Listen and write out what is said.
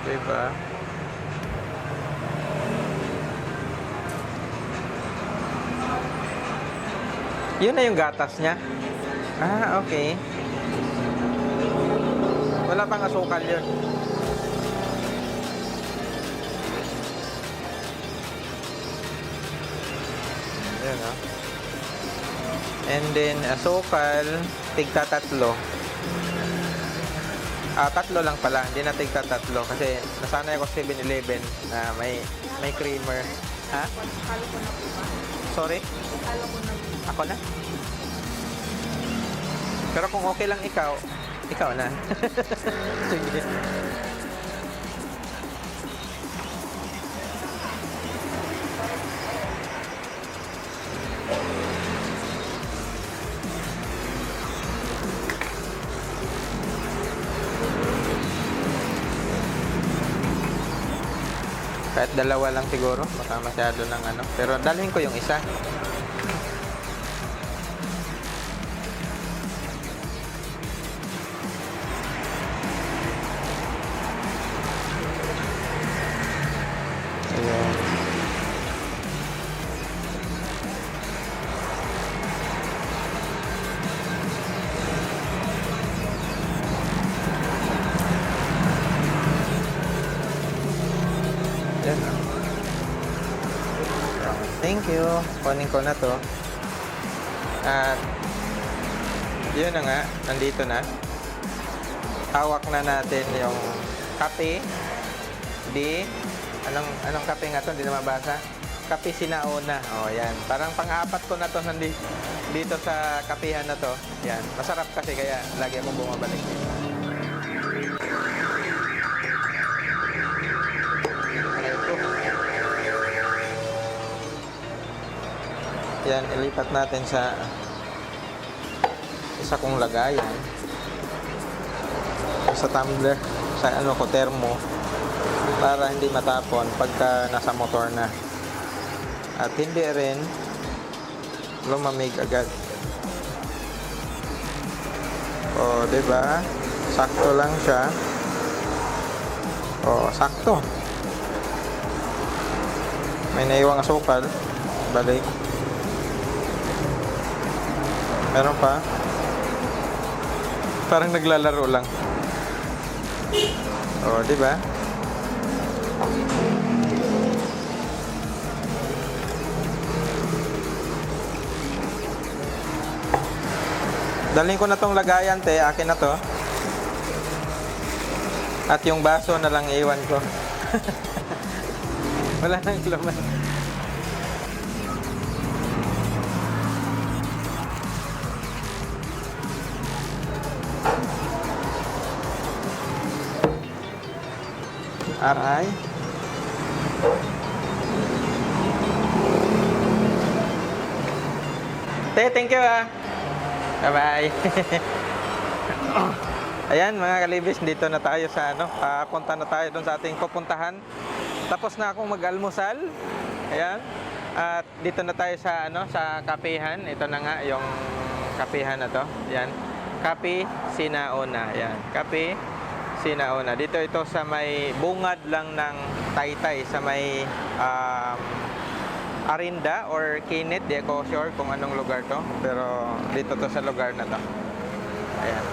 Diba? Yun na yung gatas niya. Ah, okay. Wala pang asukal yun. Ayan, oh. And then, asukal, tigta tatlo. Tatlo lang pala. Hindi na tigta tatlo. Kasi nasanay ako sa 7-Eleven na may creamer. Ha? Halo ko na po ba? Sorry? Halo ko na po. Ako na? Pero kung okay lang ikaw na. Sige. Kahit dalawa lang siguro, baka masyado ng ano. Pero dalhin ko yung isa. Ayan. Ayan. Thank you. Kunin ko na to. At yun na nga, nandito na. Hawak na natin yung kape. Anong kape nga to? Hindi na mabasa. Kape Sinauna. O, yan. Parang pang-apat ko na to dito sa kapihan na to. Yan. Masarap kasi kaya lagi akong bumabalik dito. Yan, ilipat natin sa isa kong lagayan. Sa tumbler, sa thermo, para hindi matapon pagka nasa motor na. At hindi rin lumamig agad. O, diba? Sakto lang siya. O, sakto. May naiwang asukal. Balik. Meron pa. Parang naglalaro lang. O, diba? Dalhin ko na tong lagayan, te. Akin na to. At yung baso na lang iwan ko. Wala nang laman. Aray. Te, thank you ah. Bye-bye. Ayan mga kalibis, dito na tayo sa papunta na tayo doon sa ating pupuntahan. Tapos na akong mag-almusal. Ayan. At dito na tayo sa sa kapihan. Ito na nga yung kapihan na to. Ayan. Kape Sinauna. Ayan. Kape Sinauna. Dito ito sa may bungad lang ng Taytay, sa may Arinda or Kinit, di ako sure kung anong lugar to, pero dito to sa lugar na to. Ayan.